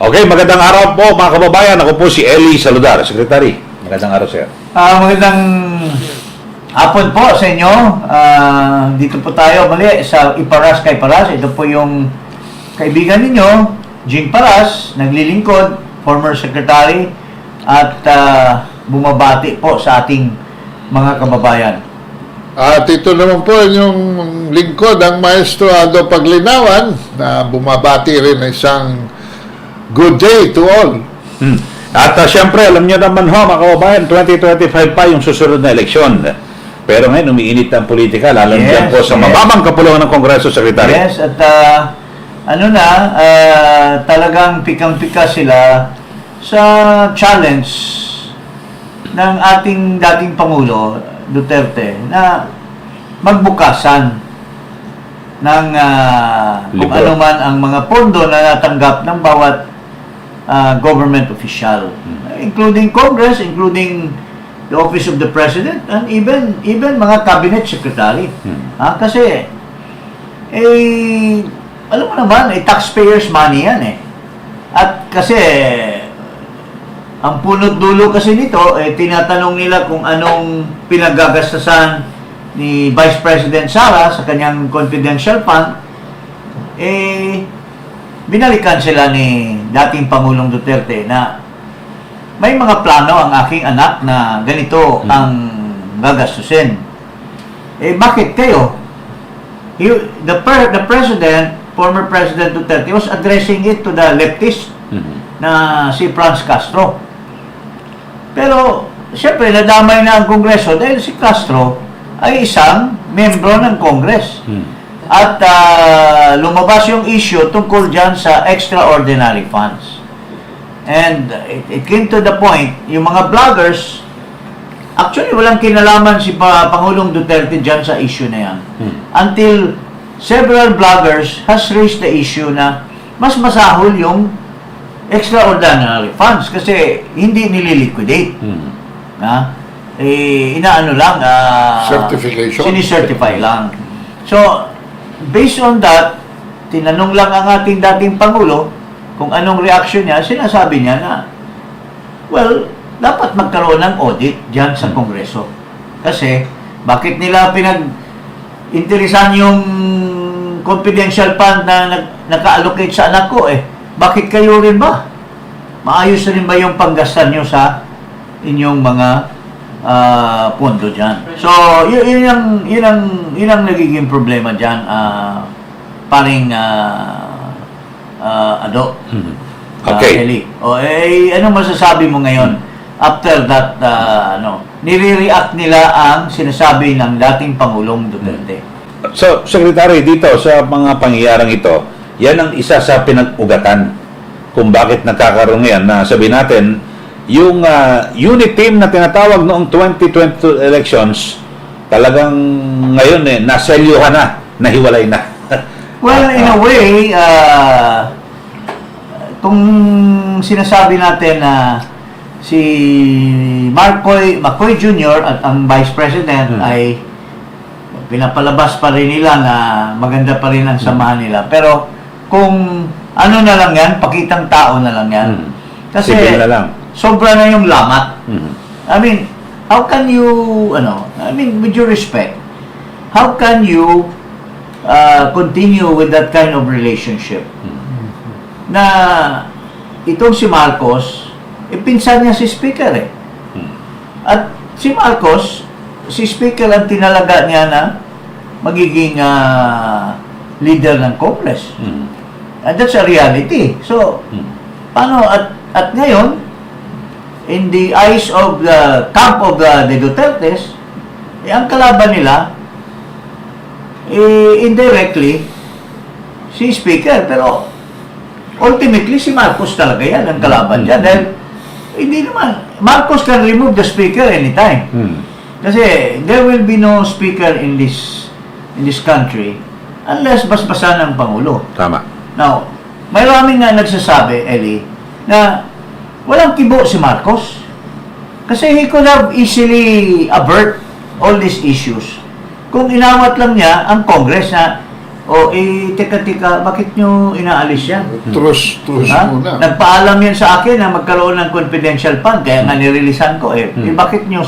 Okay, magandang araw po mga kababayan. Ako po si Eli Saludar, Secretary. Magandang araw, sir. Magandang hapon po sa inyo. Dito po tayo muli sa Iparas kay Paras. Ito po yung kaibigan ninyo, Jing Paras, naglilingkod, former secretary, at bumabati po sa ating mga kababayan. At ito naman po yung lingkod, ang Maestro Aldo Paglinawan, na bumabati rin ng isang good day to all. At siyempre, alam niyo naman ho, mga kababayan, 2025 pa yung susunod na eleksyon. Pero ngayon, umiinit ang politika, lalo dyan po sa mababang kapulungan ng Kongreso, Secretary. Yes, at talagang pikang-pika sila sa challenge ng ating dating Pangulo, Duterte, na magbukasan ng kung Libro. ano man ang mga pondo na natanggap ng bawat government official, including Congress, including the Office of the President, and even mga cabinet secretary. Kasi alam mo naman, taxpayers money yan eh. At kasi ang punot dulo kasi nito, tinatanong nila kung anong pinagagastasan ni Vice President Sara sa kanyang confidential fund. Binalikan sila ni dating Pangulong Duterte na may mga plano ang aking anak na ganito ang gagastusin. Bakit kayo? The President, former President Duterte, was addressing it to the leftist na si Franz Castro. Pero, siyempre, nadamay na ang Kongreso dahil si Castro ay isang membro ng Congress. At lumabas yung issue tungkol dyan sa extraordinary funds. And it came to the point, yung mga vloggers, actually walang kinalaman si Pangulong Duterte dyan sa issue na yan. Until several vloggers has raised the issue na mas masahol yung extraordinary funds kasi hindi nililiquidate. Inaano lang, Certification. sinicertify lang. So, based on that, tinanong lang ang ating dating Pangulo kung anong reaction niya. Sinasabi niya na, well, dapat magkaroon ng audit dyan sa Kongreso. Kasi, bakit nila pinag-interesan yung confidential fund na naka-allocate sa anak ko Bakit kayo rin ba? Maayos rin ba yung panggastan nyo sa inyong mga pondo dyan? So, yun ang nagiging problema dyan, paring Okay. Eli. Anong masasabi mo ngayon after that, nire-react nila ang sinasabi ng dating Pangulong Duterte? So, Secretary, dito sa mga pangyayarang ito, yan ang isa sa pinag-ugatan kung bakit nagkakaroon yan na sabi natin, yung unit team na tinatawag noong 2022 elections, talagang ngayon naselyuhan na, nahiwalay na. Well, in a way, kung sinasabi natin na si McCoy Jr. at ang Vice President ay pinapalabas pa rin nila na maganda pa rin ang samahan nila. Pero kung ano na lang yan, pakitang tao na lang yan. Kasi Civil na lang. sobra na yung lamat. I mean, how can you, with your respect, how can you continue with that kind of relationship? Na itong si Marcos, pinsan niya si Speaker At si Marcos, si Speaker ang tinalaga niya na magiging leader ng Congress. And that's a reality. So, paano at ngayon, in the eyes of the camp of the Dutertes, ang kalaban nila, indirectly, si Speaker. Pero, ultimately, si Marcos talaga yan ang kalaban dyan. Dahil, hindi naman, Marcos can remove the Speaker anytime. Kasi, there will be no Speaker in this country unless basbasan ng Pangulo. Tama. Now, maraming nga nagsasabi, Eli, na walang kibo si Marcos. Kasi he could have easily avert all these issues kung inawat lang niya ang Congress na O, teka, bakit nyo inaalis yan? Trus Ha? muna. Nagpaalam yan sa akin na magkaroon ng confidential fund, kaya nga nirelisan ko eh. Bakit nyo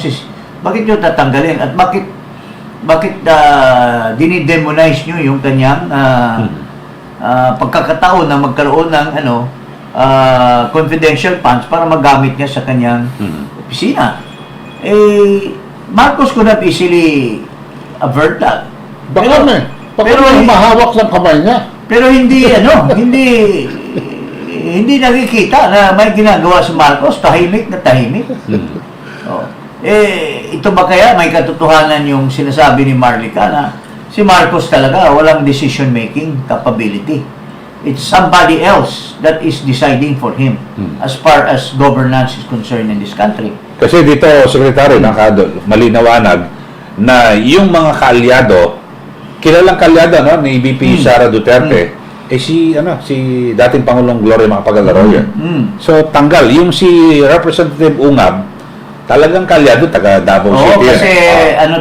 tatanggalin? At bakit dinidemonize nyo yung kanyang pagkakataon na magkaroon ng confidential funds para magamit niya sa kanyang opisina? Marcos could have easily avert that. Baka may mahawak ng kamay niya. Pero hindi hindi nakikita na may ginagawa si Marcos, tahimik na tahimik. Oh. Ito ba kaya may katotohanan yung sinasabi ni Marlica na si Marcos talaga walang decision making capability. It's somebody else that is deciding for him as far as governance is concerned in this country. Kasi dito, Secretary, malinawanag na yung mga kaalyado, kilalang kaalyado ni VP Sara Duterte, si dating Pangulong Gloria Macapagal Arroyo. So tanggal yung si Representative Ungab, talagang kaalyado taga Davao City. Kasi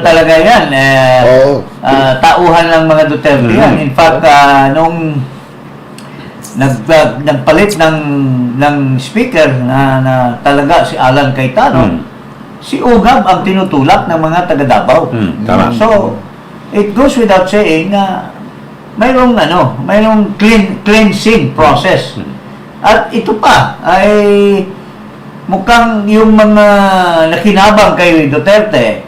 talaga yan, tauhan ng mga Duterte yan. In fact, nung nagpalit ng speaker na talaga si Alan Cayetano, si Ungab ang tinutulak ng mga taga Davao. Tama. So it goes without saying na mayroong cleansing process. At ito pa ay mukhang yung mga nakinabang kay Duterte,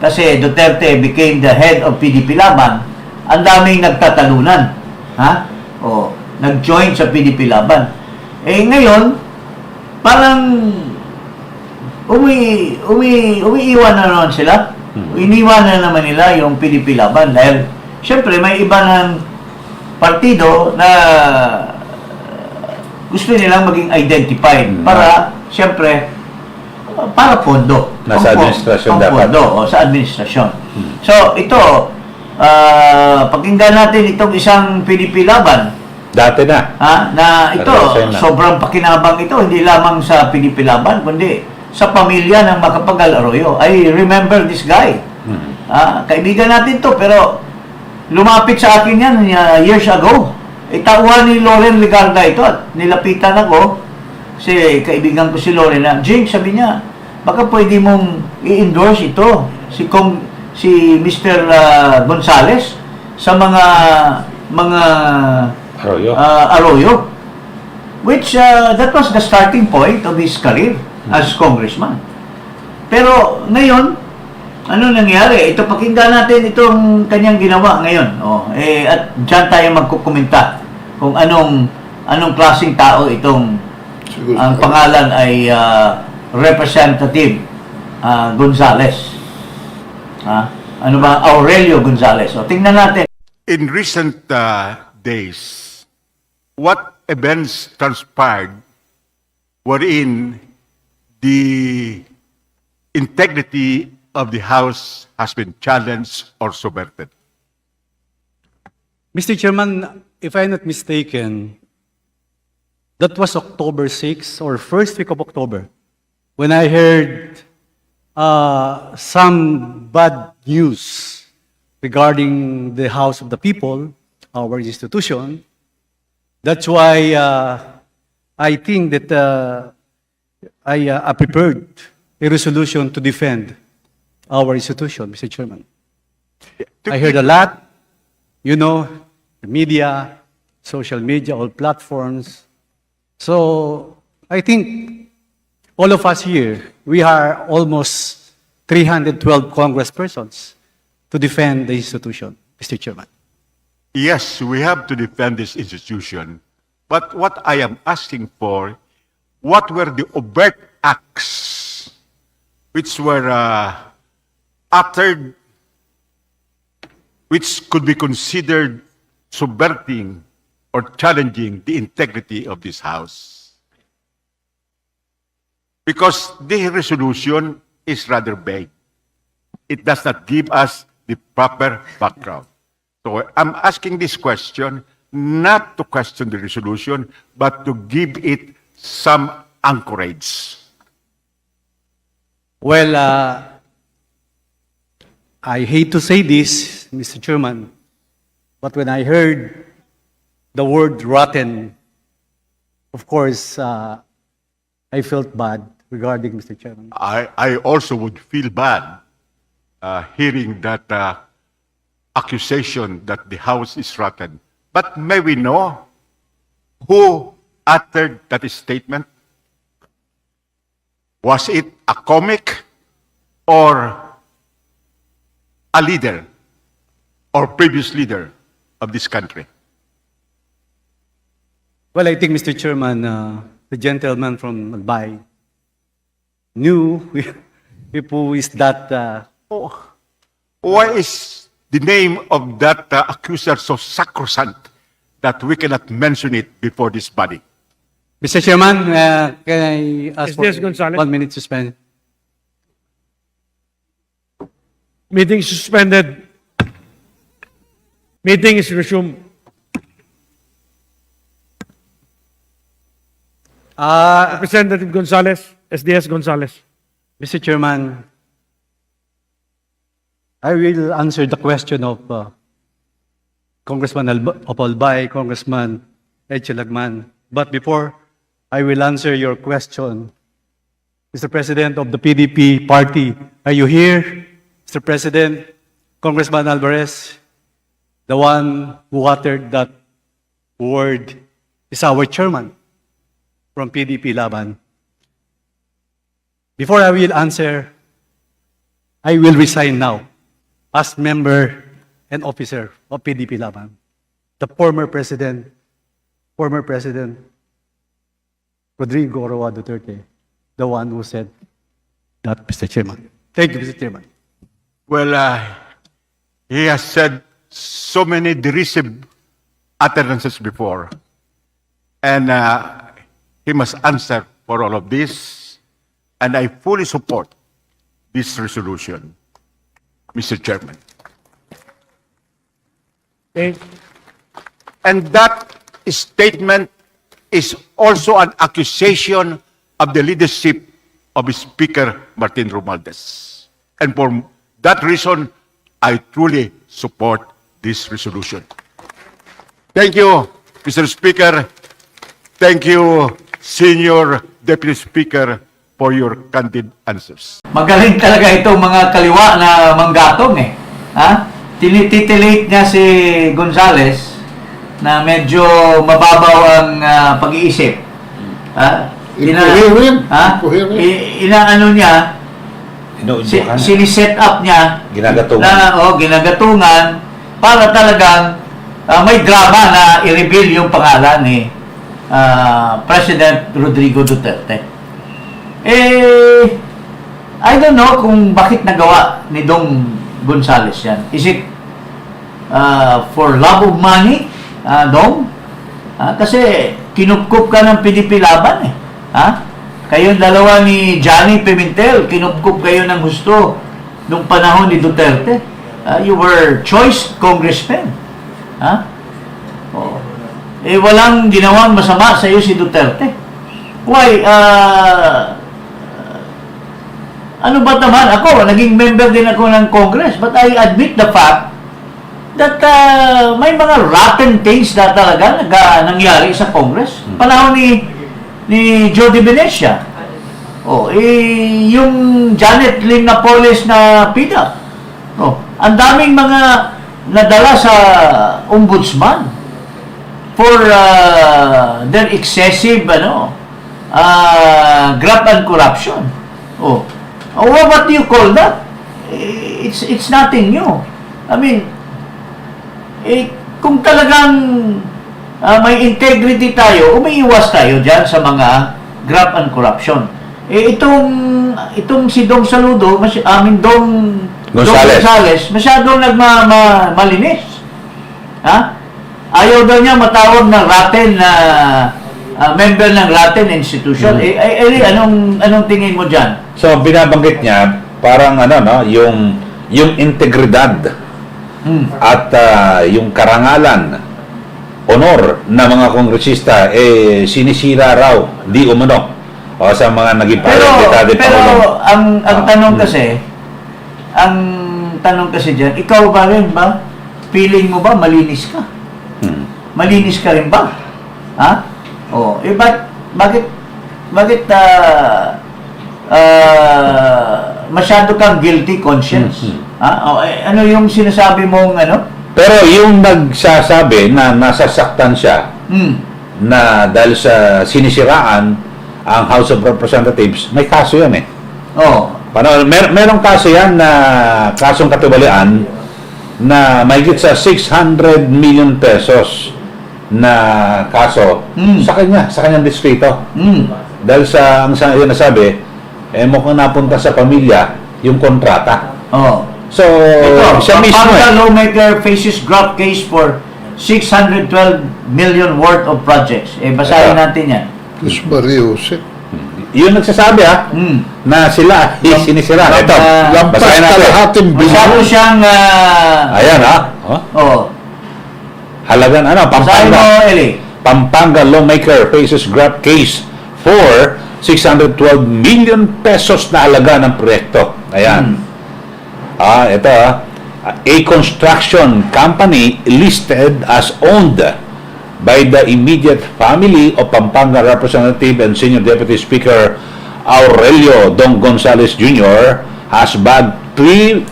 kasi Duterte became the head of PDP Laban, ang daming nagtatalunan. Nag-join sa PDP Laban. Ngayon, parang umiiwan na naman sila. Iniwan na naman nila yung PDP Laban dahil syempre may iba ng partido na gusto nilang maging identified para syempre para pondo. Nasa administrasyon dapat. Sa administrasyon. So ito, pakinggan natin itong isang PDP Laban. Dati na. Na ito, sobrang pakinabang ito, hindi lamang sa PDP Laban, kundi sa pamilya ng Macapagal Arroyo. I remember this guy. Kaibigan natin to, pero lumapit sa akin yan years ago. Tauhan ni Loren Legarda ito at nilapitan ako. Kasi kaibigan ko si Loren na, Jing, sabi niya, baka pwede mong i-endorse ito, si Mr. Gonzales sa mga Arroyo. Which, that was the starting point of his career as congressman. Pero ngayon, ano nangyari? Ito, pakinggan natin itong kanyang ginawa ngayon. At dyan tayo magkukomenta kung anong klaseng tao itong ang pangalan ay Representative Gonzales. Ano ba? Aurelio Gonzales. Tingnan natin. In recent days, what events transpired wherein the integrity of the House has been challenged or subverted? Mr. Chairman, if I'm not mistaken, that was October 6 or first week of October when I heard some bad news regarding the House of the People, our institution. That's why I think that I prepared a resolution to defend our institution, Mr. Chairman. I heard a lot, the media, social media, all platforms. So I think all of us here, we are almost 312 congresspersons to defend the institution, Mr. Chairman. Yes, we have to defend this institution. But what I am asking for, what were the overt acts which were uttered, which could be considered subverting or challenging the integrity of this House? Because the resolution is rather vague. It does not give us the proper background. So I'm asking this question not to question the resolution, but to give it some anchorage. Well, I hate to say this, Mr. Chairman, But when I heard the word rotten, of course, I felt bad regarding Mr. Chairman. I also would feel bad hearing that accusation that the House is rotten. But may we know who uttered that statement? Was it a comic or a leader or previous leader of this country? Well, I think, Mr. Chairman, the gentleman from Albay knew if who is that. Why is the name of that accuser so sacrosanct that we cannot mention it before this body? Mr. Chairman, can I ask SDS for Gonzales. 1 minute suspension? Meeting suspended. Meeting is resumed. Representative Gonzales, SDS Gonzales. Mr. Chairman, I will answer the question of Congressman of Albay, Congressman Eche Lagman. But before I will answer your question, Mr. President of the PDP party, are you here? Mr. President, Congressman Alvarez, the one who uttered that word is our chairman from PDP Laban. Before I will answer, I will resign now as member and officer of PDP Laban. The former president, Rodrigo Roa Duterte, the one who said that, Mr. Chairman. Thank you, Mr. Chairman. Well, he has said so many derisive utterances before, and he must answer for all of this, and I fully support this resolution, Mr. Chairman. Okay. And that statement is also an accusation of the leadership of Speaker Martin Romualdez. And for that reason, I truly support this resolution. Thank you, Mr. Speaker. Thank you, Senior Deputy Speaker, for your candid answers. Magaling talaga itong mga kaliwa na manggatong eh. Ha? Tinititilate niya si Gonzales na medyo mababaw ang pag-iisip. Ha? Incoherent. Ha? Incoherent. Inaano niya, Inuundukan. siniset up niya Ginagatungan. ginagatungan para talagang may drama na i-reveal yung pangalan ni President Rodrigo Duterte. I don't know kung bakit nagawa ni Dong Gonzales yan. Is it for love of money, Dong? Kasi kinupkup ka ng PDP Laban eh. Ha? Kayong dalawa ni Johnny Pimentel, kinupkup kayo ng gusto nung panahon ni Duterte. You were choice congressmen. Ha? Oh. Walang ginawang masama sa iyo si Duterte. Why? Ano ba naman? Ako, naging member din ako ng Congress, but I admit the fact that may mga rotten things na talaga nangyari sa Congress. Panahon ni Jody Venecia. Yung Janet Lim Napoles na PIDA. Ang daming mga nadala sa ombudsman for their excessive graft and corruption. What do you call that? It's nothing new. I mean, kung talagang may integrity tayo, umiiwas tayo dyan sa mga graft and corruption. Itong si Dong Saludo, Dong Gonzales, masyadong malinis. Ha? Ayaw daw niya matawag ng rotten na member ng rotten institution. Anong tingin mo dyan? So, binabanggit niya, parang yung integridad at yung karangalan, honor na mga kongresista, sinisira raw, di umano, sa mga naging parang pero ang tanong kasi, ang tanong kasi dyan, ikaw ba rin ba feeling mo ba malinis ka? Hmm. Malinis ka rin ba? Ha? Oh, bakit masyado kang guilty conscience? Ha? Oh, ano yung sinasabi mong ano? Pero yung nagsasabi na nasasaktan siya na dahil sa sinisiraan ang House of Representatives, may kaso yan eh. Oh, Merong kaso yan na kasong katiwalian na mahigit sa 600 million pesos na kaso sa kanyang distrito. Dahil sa ang yun nasabi, mukhang napunta sa pamilya yung kontrata. oh. So, Ito, siya mismo Pampanga eh. lawmaker faces graft case for 612 million worth of projects. Basahin Ito. natin yan. Diyos Mariusip. Yun nagsasabi na sila sinisira. Ito, Lampas basahin natin. kalahating Masyado bilyon. siyang... Ayan oh, halagan basahin mo, Pampanga. Eli. Pampanga lawmaker faces graft case for 612 million pesos na halaga ng proyekto. Ayan. Ito a construction company listed as owned by the immediate family of Pampanga Representative and Senior Deputy Speaker Aurelio Dong Gonzales Jr. has bagged 3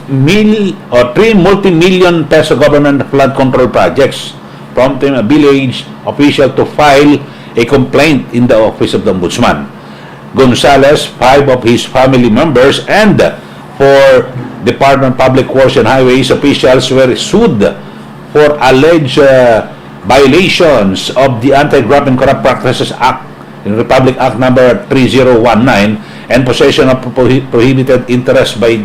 multi-million peso government flood control projects, prompting a village official to file a complaint in the office of the Ombudsman. Gonzales, 5 of his family members, and 4 Department of Public Works and Highways officials were sued for alleged violations of the Anti-Graft and Corrupt Practices Act in Republic Act number 3019 and possession of prohibited interest by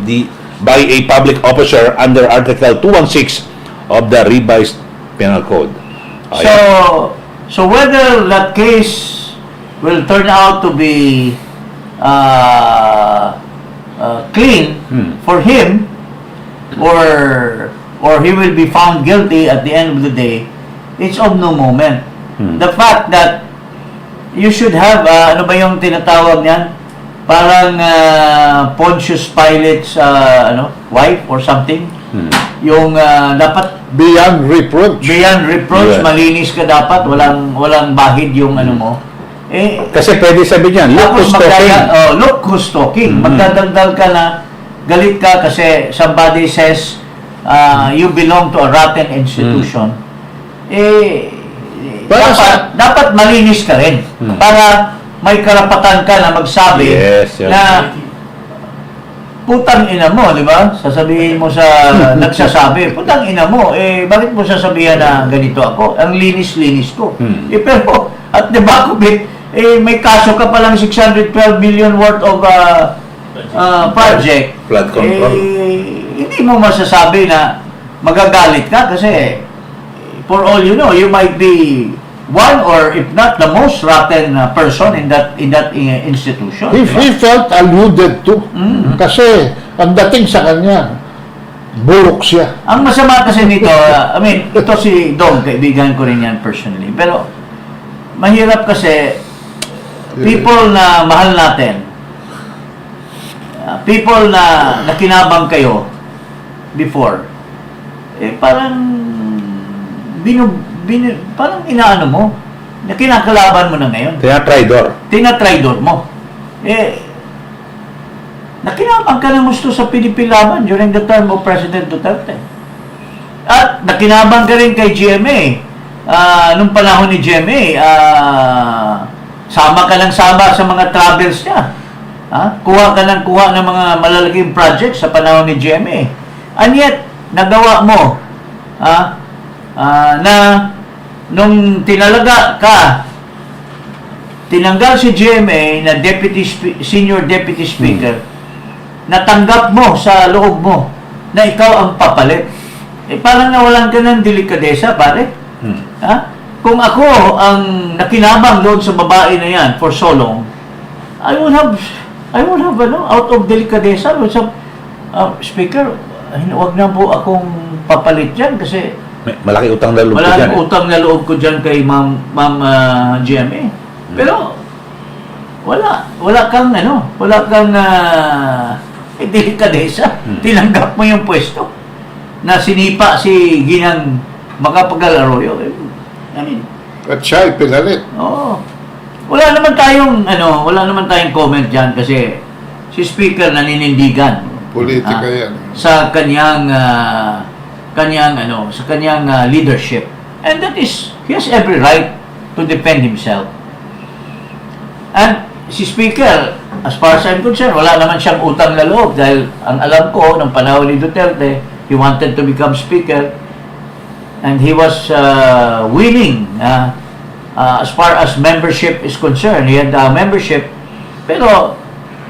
a public officer under Article 216 of the revised Penal Code. So whether that case will turn out to be clean for him, or he will be found guilty at the end of the day, it's of no moment. The fact that you should have, ano ba yung tinatawag niyan? Parang Pontius Pilate's wife or something. Yung dapat Beyond reproach. beyond reproach, Yeah. malinis ka dapat, walang bahid yung ano mo. Kasi pwede sabihin niyan, look who's talking. Look who's talking. Magdadaldal ka na, galit ka kasi somebody says you belong to a rotten institution. Dapat malinis ka rin. Para may karapatan ka na magsabi Yes, yes. na putang ina mo, di ba? Sasabihin mo sa nagsasabi, putang ina mo, bakit mo sasabihan na ganito ako? Ang linis-linis ko. Pero at the back of it, may kaso ka palang 612 million worth of project. Flood control. Hindi mo masasabi na magagalit ka kasi for all you know, you might be one or if not the most rotten person in that institution. He felt alluded to. Kasi ang dating sa kanya, bulok siya. Ang masama kasi nito, ito si Dong, kaibigan ko rin yan personally. Pero, mahirap kasi, people na mahal natin, people na nakinabang kayo before, parang, parang inaano mo, na kinakalaban mo na ngayon. Tinatraidor mo. Nakinabang ka ng gusto sa pinipilaban during the term of President Duterte. At nakinabang ka rin kay GMA. Nung panahon ni GMA, sama ka ng sama sa mga travels niya. Kuha ka ng kuha ng mga malalaking projects sa panahon ni GMA. And yet, nagawa mo na nung tinanggal si GMA na senior deputy speaker, natanggap mo sa loob mo na ikaw ang papalit. Parang nawalan ka ng delikadesa, pare. Kung ako ang nakinabang doon sa babae na yan for so long, I would have out of delikadesa, speaker, huwag na po akong papalit dyan kasi Malaki utang na loob ko dyan. Malaki utang na loob ko dyan kay Ma'am GMA. Pero, wala kang delikadesa. Tinanggap mo yung pwesto. na sinipa si Ginang Macapagal Arroyo. I mean, At siya ay pinalit. oo. Wala naman tayong comment diyan kasi si Speaker naninindigan Politika yan. sa kanyang leadership. And that is, he has every right to defend himself. And si Speaker, as far as I'm concerned, wala naman siyang utang na loob dahil ang alam ko, ng panahon ni Duterte, he wanted to become Speaker and he was willing as far as membership is concerned. He had membership, pero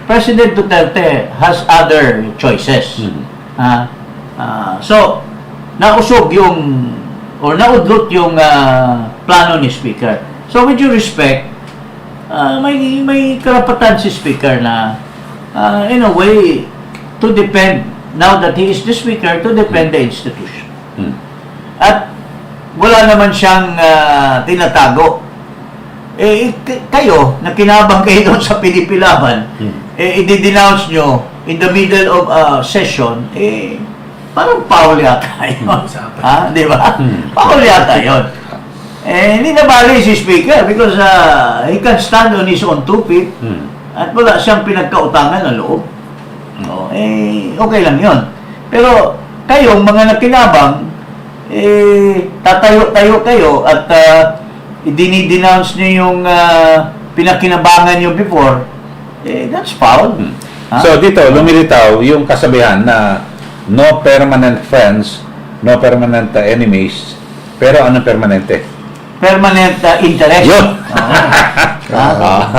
President Duterte has other choices. So, naudlot yung plano ni Speaker. So, with due respect, may karapatan si Speaker na in a way to defend, now that he is the Speaker, to defend the institution. At wala naman siyang tinatago. Kayo, na kinabang kayo doon sa Pinipilaban, i-denounce nyo in the middle of a session, parang foul yata yun. Di ba? Foul yata yun. Hindi na bali si Speaker because he can stand on his own 2 feet at wala siyang pinagkautangan ng loob. Okay lang yun. Pero kayong mga nakinabang, tatayo-tayo kayo at i-denounce nyo yung pinakinabangan nyo before, that's foul. So dito, lumilitaw yung kasabihan na no permanent friends, no permanent enemies, pero anong permanente? Permanent interest. Yun!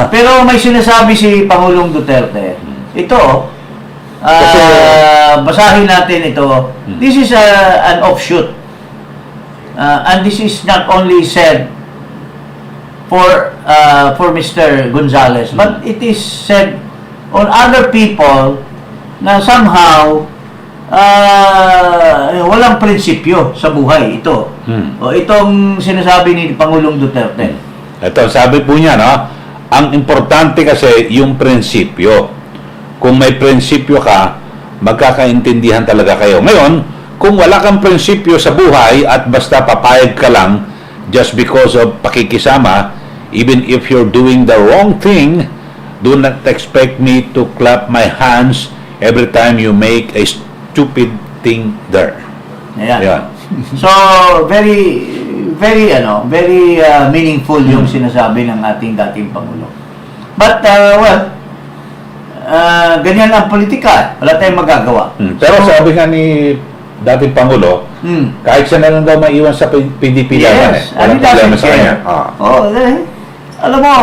Pero may sinasabi si Pangulong Duterte. Ito, basahin natin ito. This is an offshoot. And this is not only said for Mr. Gonzales, but it is said on other people na somehow walang prinsipyo sa buhay ito. O itong sinasabi ni Pangulong Duterte. Ito, sabi po niya, no? Ang importante kasi yung prinsipyo. Kung may prinsipyo ka, magkakaintindihan talaga kayo. Ngayon, kung wala kang prinsipyo sa buhay at basta papayag ka lang just because of pakikisama, even if you're doing the wrong thing, do not expect me to clap my hands every time you make a stupid thing there. Ayan. Ayan. So, very meaningful yung sinasabi ng ating dating Pangulo. But, ganyan ang politika. Wala tayong magagawa. Pero sabi nga ni dating Pangulo, kahit siya na lang daw maiwan sa PDP laban Yes, Walang problema sa kanya. Alam mo,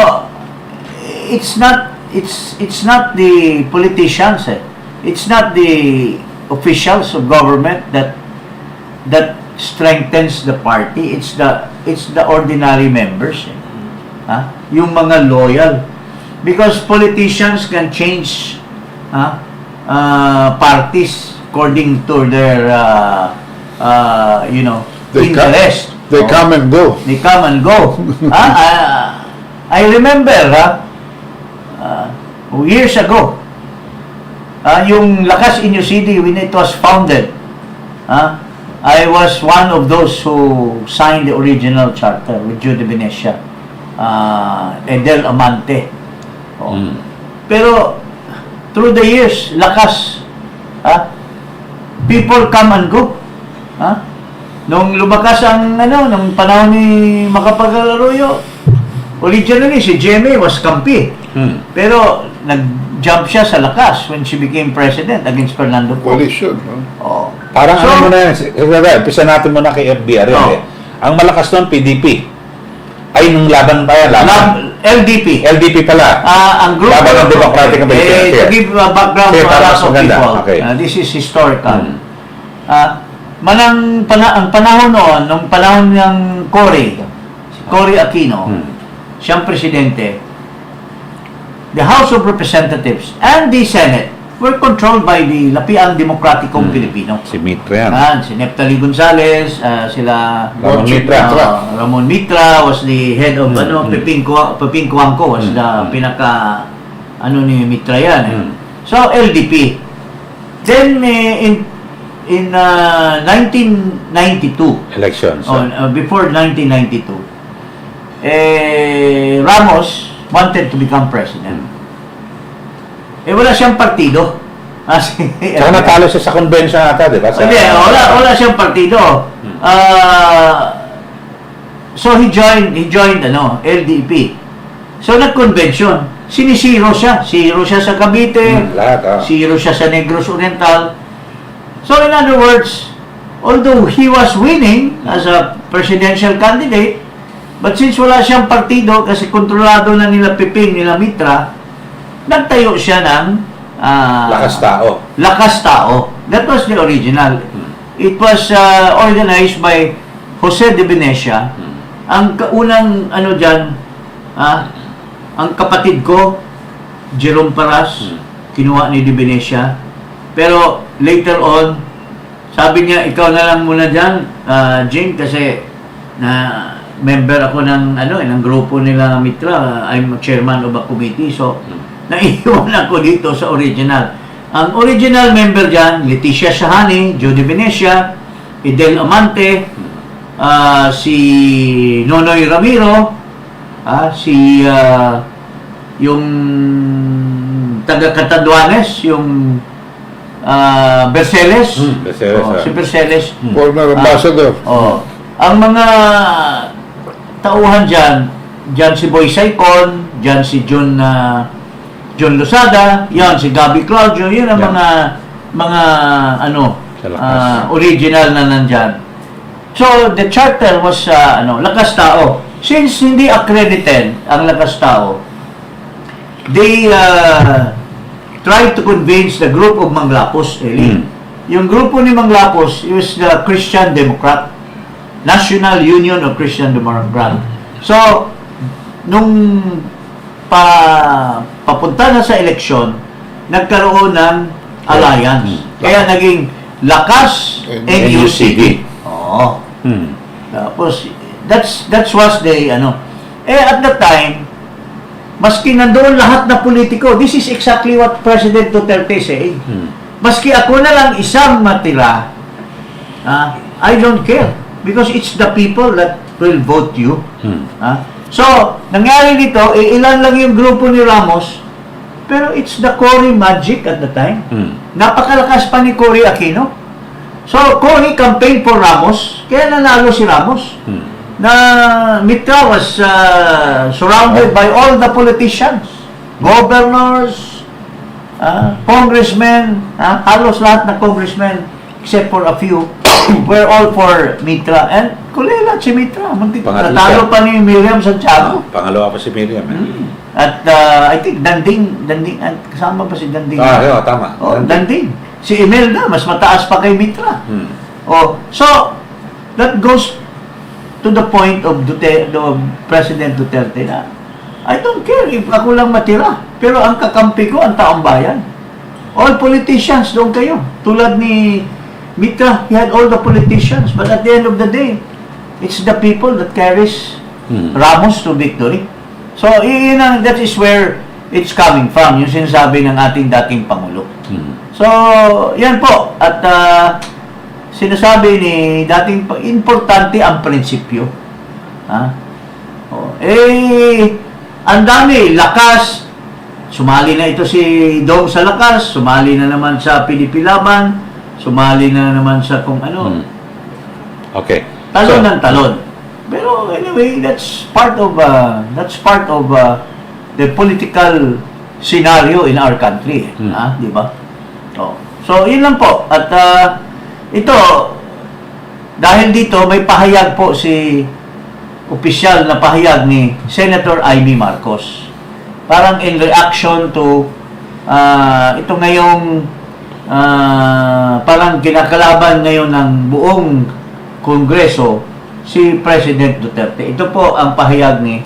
it's not the politicians, it's not the officials of government that strengthens the party. It's the ordinary members. Yung mga loyal. Because politicians can change parties according to their interest. They come and go. They come and go. I remember years ago, yung Lakas Inyo City when it was founded, I was one of those who signed the original charter with Jude Venecia, Edel Amante. Pero through the years, Lakas, people come and go. Nung lumakas nung panahon ni Macapagal Arroyo, originally si GMA was kampi. Pero nag-jump siya sa Lakas when she became president against Fernando Poe. Coalition. No? Parang ano muna yan, umpisa natin muna kay FBR yun Ang malakas nun, PDP. Ay, nung laban pa yan, LDP. LDP pala. Ang grupo Laban ng Democratic ng Pilipinas. to give background Okay, to a para lot mas of maganda. people. Okay. This is historical. Ang panahon noon, nung panahon ng si Cory Aquino, siyang presidente, the House of Representatives and the Senate were controlled by the Lapiang Demokratikong Pilipino. Si Mitra yan. Si Neptali Gonzales, sila Ramon Mitra. Ramon Mitra was the head of Pepin Cuangco was the pinaka ni Mitra yan. So LDP. Then in 1992, Elections. before 1992, Ramos wanted to become president. Wala siyang partido. Saka natalo siya sa convention ata, di ba? Hindi, wala siyang partido. So he joined LDP. So nag-convention. Sinisiro siya. Siro siya sa Cavite. Lahat, Siro siya sa Negros Oriental. So in other words, although he was winning as a presidential candidate, but since wala siyang partido kasi kontrolado na nila Piping, nila Mitra, nagtayo siya ng Lakas tao. Lakas Tao. That was the original. It was organized by Jose de Venecia. Ang unang dyan, ang kapatid ko, Jerome Paras, kinuha ni de Venecia. Pero later on, sabi niya, ikaw na lang muna dyan, Jing, kasi na member ako ng grupo nila Mitra. I'm chairman of a committee. So, naiiwan ako dito sa original. Ang original member dyan, Leticia Shahani, Joe de Venecia, Idel Amante, si Nonoy Ramiro, si yung taga Catanduanes, yung Berceles, si Berceles. Former ambassador. Ang mga tauhan dyan si Boy Saicon, dyan si John Losada, yan si Gabby Claudio, yun ang mga original na nandyan. So the charter was Lakas Tao. Since hindi accredited ang Lakas Tao, they tried to convince the group of Manglapos, Yung grupo ni Manglapos, it was the Christian Democrat, National Union of Christian Democrat. So, nung papunta na sa eleksyon, nagkaroon ng alliance. Kaya naging Lakas NUCD. Oo. Tapos, that was the, at that time, maski nandoon lahat na politiko, this is exactly what President Duterte said. Maski ako na lang isang matira, I don't care. Because it's the people that will vote you. So, nangyari dito, ilan lang yung grupo ni Ramos, pero it's the Cory magic at the time. Napakalakas pa ni Cory Aquino. So, Cory campaigned for Ramos, kaya nanalo si Ramos. Na Mitra was surrounded by all the politicians, governors, congressmen, halos lahat na congressmen, except for a few, were all for Mitra. And kulela si Mitra. Natalo pa ni Miriam Santiago. Pangalawa pa si Miriam. At I think Danding, kasama pa si Danding. Tama. Danding. Si Imelda, mas mataas pa kay Mitra. So, that goes to the point of President Duterte na I don't care if ako lang matira. Pero ang kakampi ko, ang taong bayan. All politicians, doon kayo. Tulad ni Mitra, he had all the politicians. But at the end of the day, it's the people that carries Ramos to victory. So, that is where it's coming from. Yung sinasabi ng ating dating Pangulo. So, yan po. At sinasabi ni dating importante ang prinsipyo. Ang dami, Lakas, sumali na ito si Dong sa Lakas, sumali na naman sa Pilipilaban, sumali na naman sa kung ano. Okay. Talon ng talon. Pero anyway, that's part of the political scenario in our country, di ba? So, yun lang po. At ito, dahil dito may pahayag po si opisyal na pahayag ni Senator Amy Marcos. Parang in reaction to ito ngayong parang kinakalaban ngayon ng buong Kongreso si President Duterte. Ito po ang pahayag ni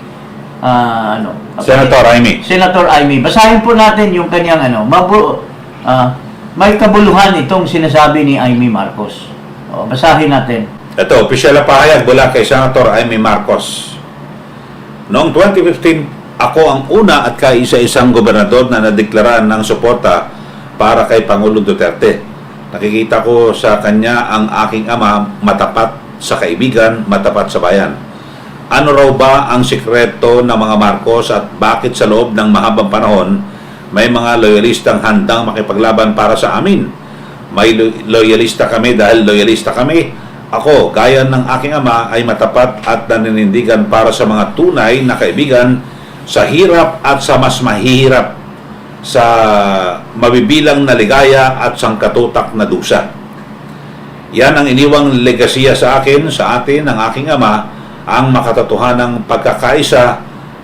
Senator Amy. Senator Amy. Basahin po natin yung kanyang may kabuluhan itong sinasabi ni Amy Marcos. Basahin natin. Ito, opisyal na pahayag mula kay Senator Amy Marcos. Noong 2015, ako ang una at kaisa-isang gobernador na nadeklara ng suporta para kay Pangulong Duterte. Nakikita ko sa kanya ang aking ama, matapat sa kaibigan, matapat sa bayan. Ano raw ba ang sikreto ng mga Marcos at bakit sa loob ng mahabang panahon may mga loyalistang handang makipaglaban para sa amin? May loyalista kami dahil loyalista kami. Ako, gaya ng aking ama, ay matapat at naninindigan para sa mga tunay na kaibigan sa hirap at sa mas mahihirap, sa mabibilang na ligaya at sangkatutak na dusa. Yan ang iniwang legasiya sa akin, sa atin, ng aking ama, ang makatotohanang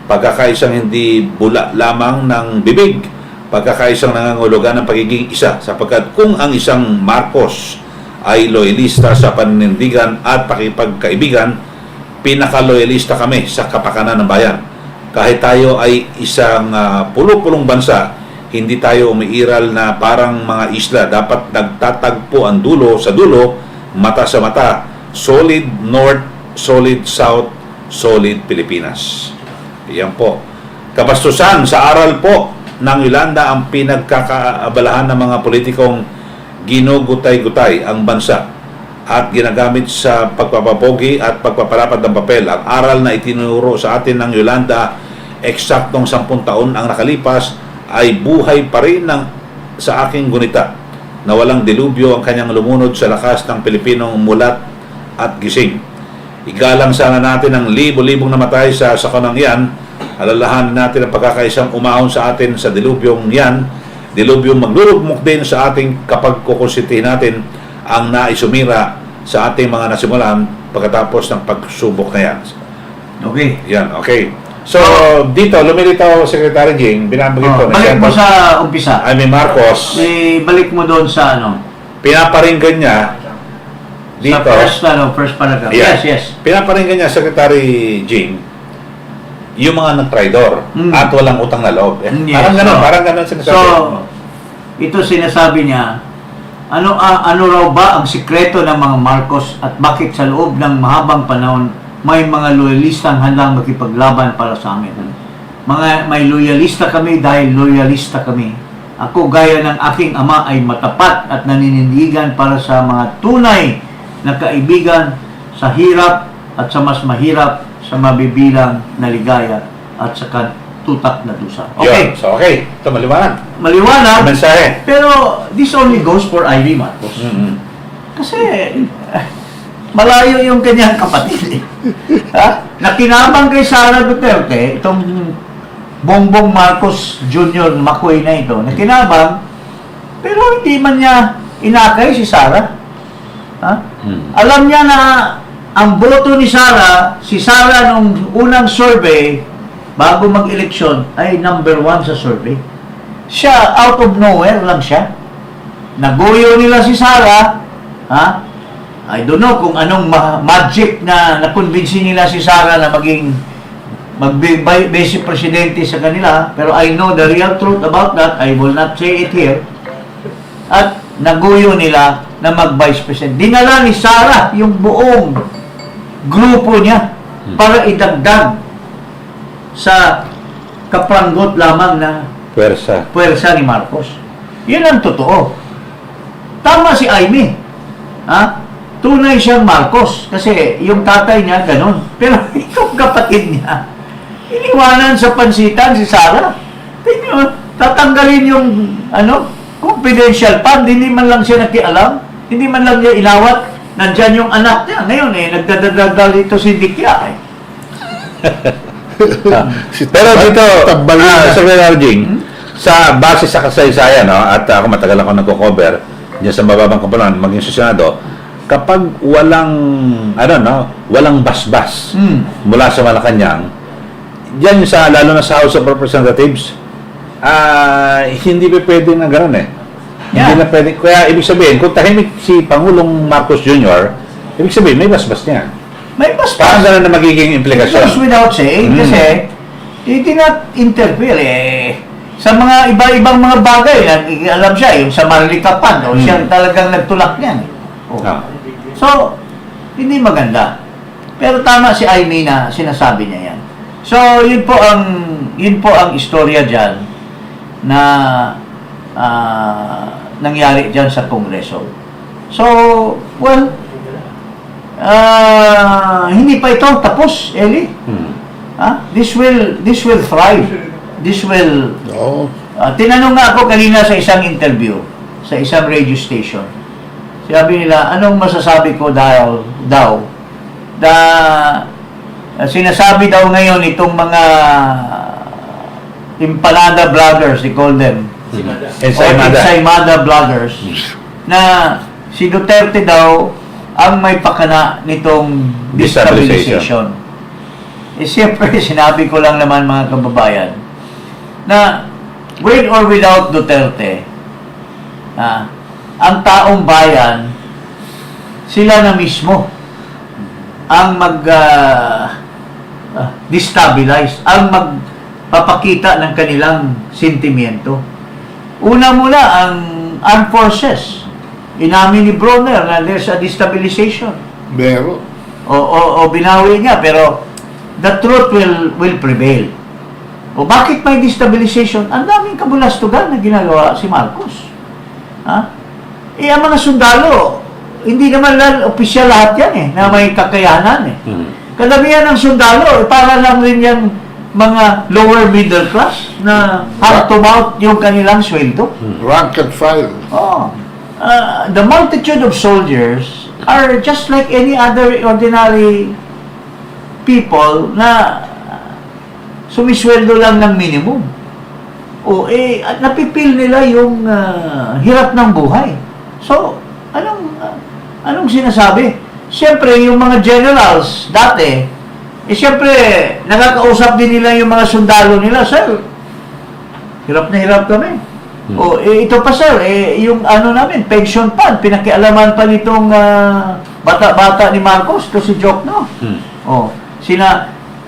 pagkakaisang hindi bula lamang ng bibig, pagkakaisang nangangulugan ng pagiging isa, sapagkat kung ang isang Marcos ay loyalista sa paninindigan at pakipagkaibigan, pinaka-loyalista kami sa kapakanan ng bayan. Kahit tayo ay isang pulo-pulong bansa, hindi tayo umiiral na parang mga isla. Dapat nagtatagpo ang dulo sa dulo, mata sa mata. Solid North, solid South, solid Pilipinas. Yan po. Kabastusan sa aral po ng Yolanda ang pinagkakaabalahan ng mga politikong ginugutay-gutay ang bansa at ginagamit sa pagpapapogi at pagpapalapat ng papel. Ang aral na itinuro sa atin ng Yolanda, eksaktong 10 taon ang nakalipas, ay buhay pa rin sa aking gunita na walang dilubyo ang kanyang lumunod sa lakas ng Pilipinong mulat at gising. Igalang sana natin ang libo-libong namatay sa sakunang yan. Alalahanin natin ang pagkakaisang umahon sa atin sa dilubyong yan. Dilubyong maglulugmok din sa ating kapag kukonsintihin natin ang naisumira sa ating mga nasimulan pagkatapos ng pagsubok na yan. Okay. Yan, okay. So, dito, lumilitaw, Secretary Jing, binabagin ko na balik mo sa umpisa. Amy Marcos, Balik mo doon sa pinaparinggan niya dito. sa first paragraph. Yeah. Yes. Pinaparinggan niya, Secretary Jing, yung mga nag-traidor at walang utang na loob. Yes. Parang ganun sinasabi. So, ito sinasabi niya, ano raw ba ang sikreto ng mga Marcos at bakit sa loob ng mahabang panahon may mga loyalistang handang makipaglaban para sa amin? May loyalista kami dahil loyalista kami. Ako, gaya ng aking ama, ay matapat at naninindigan para sa mga tunay na kaibigan sa hirap at sa mas mahirap, sa mabibilang na ligaya at sa tutak na dusa. Okay. Yun. So, okay. Ito, maliwanag. Maliwanag. Mensahe. Pero this only goes for Ivy Marcos. Kasi malayo yung kanyang kapatid. Nakinabang kay Sara Duterte, itong Bongbong Marcos Jr. Makoy na ito, nakinabang, pero hindi man niya inakay si Sara. Alam niya na ang boto ni Sara, si Sara nung unang survey, bago mag-eleksyon, ay number 1 sa survey. Siya, out of nowhere lang siya. Naguyo nila si Sara, I don't know kung anong magic na nakonbinsi nila si Sara na maging vice presidente sa kanila, pero I know the real truth about that. I will not say it here. At naguyo nila na mag-vice president. Dinala ni Sara yung buong grupo niya para idagdag sa kapranggot lamang na puwersa ni Marcos. Yun ang totoo. Tama si Aimee. Tunay siyang Marcos kasi yung tatay niya ganun. Pero itong kapatid niya, iniwanan sa pansitan si Sara. Tatanggalin yung confidential fund, hindi man lang siya nakialam, hindi man lang niya inawat. Nandyan yung anak niya. Ngayon nagdadadal dito si Dikya. Pero dito, Secretary Jing, sa base sa kasaysayan, at ako matagal ako nagko-cover diyan sa mababang kapalaran, maging sa Senado, kapag walang basbas mula sa Malacanang, diyan lalo na sa House of Representatives, hindi pa pwede na gano'n Hindi na pwede. Kaya ibig sabihin, kung tahimik si Pangulong Marcos Jr., ibig sabihin, may basbas niya. May basbas. Parang gano'n na magiging It implikasyon. goes without saying kasi he did not interfere sa mga iba-ibang mga bagay. Alam siya, yung sa Marlica Fund, siya talagang nagtulak niyan. So, hindi maganda. Pero tama si Aimee na sinasabi niya yan. So, yun po ang istorya dyan na nangyari dyan sa Kongreso. So, well, hindi pa ito tapos, Eli. This will thrive. This will... Oo. tinanong nga ako kanina sa isang interview, sa isang radio station. Sabi nila, anong masasabi ko daw sinasabi daw ngayon itong mga empanada vloggers, they call them. Ensaymada vloggers, na si Duterte daw ang may pakana nitong destabilization. Siyempre, sinabi ko lang naman mga kababayan, na with or without Duterte, ang taong bayan, sila na mismo ang destabilize, ang magpapakita ng kanilang sentimiento. Una muna, ang armed forces. Inamin ni Bronner na there's a destabilization. Meron. O binawi niya, pero the truth will prevail. O bakit may destabilization? Ang daming kabulastugan na ginagawa si Marcos. Ang mga sundalo, hindi naman opisyal lahat yan na may kakayanan Kadamihan ng sundalo, para lang rin yan mga lower middle class na hand to mouth yung kanilang sweldo. Rank and file. The multitude of soldiers are just like any other ordinary people na sumisweldo lang ng minimum. At napipil nila yung hirap ng buhay. So, anong sinasabi? Siyempre, yung mga generals dati, siyempre, nakakausap din nila yung mga sundalo nila, sir, hirap na hirap kami. Ito pa, sir, yung namin, pension fund, pinakialaman pa nitong bata-bata ni Marcos, to si Jokno.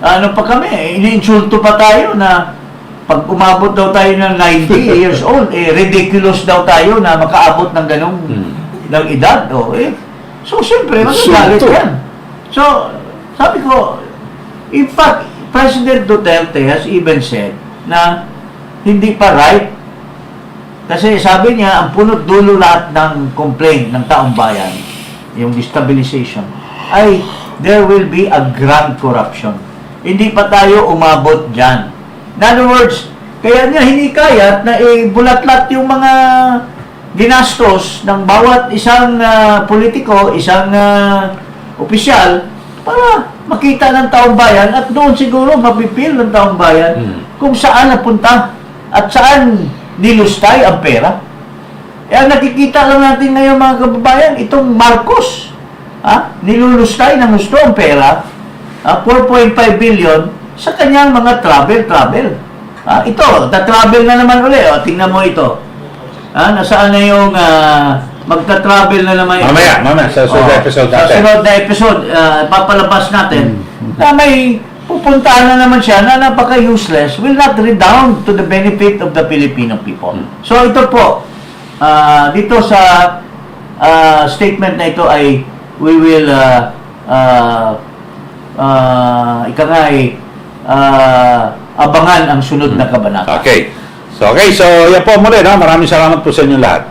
Pa kami, iniinsulto pa tayo na pag umabot daw tayo ng 90 years old, ridiculous daw tayo na makaabot ng ganong ng edad. So, siyempre, magagalit yan. So, sabi ko, in fact, President Duterte has even said na hindi pa right. Kasi sabi niya, ang punot dulo lahat ng complaint ng taong bayan, yung destabilization, ay there will be a grand corruption. Hindi pa tayo umabot dyan. In other words, kaya niya hinikayat na bulat-lat yung mga ginastos ng bawat isang politiko, isang opisyal, para makita ng taong bayan at doon siguro mapipil ng taong bayan kung saan napunta at saan nilustay ang pera. Ang nakikita lang natin ngayon mga kababayan, itong Marcos, nilulustay ng gusto ang pera, 4.5 billion sa kanyang mga travel. Ito, travel na naman uli. Tingnan mo ito. Nasaan na yung magta-travel na naman ito? Mamaya, sa sunod na episode natin. Sa sunod na episode, papalabas natin na may pupuntahan na naman siya na napaka-useless, will not redound to the benefit of the Filipino people. So ito po, dito sa statement na ito ay we will abangan ang sunod na kabanata. Okay. So yan po muli, no? Maraming salamat po sa inyo lahat.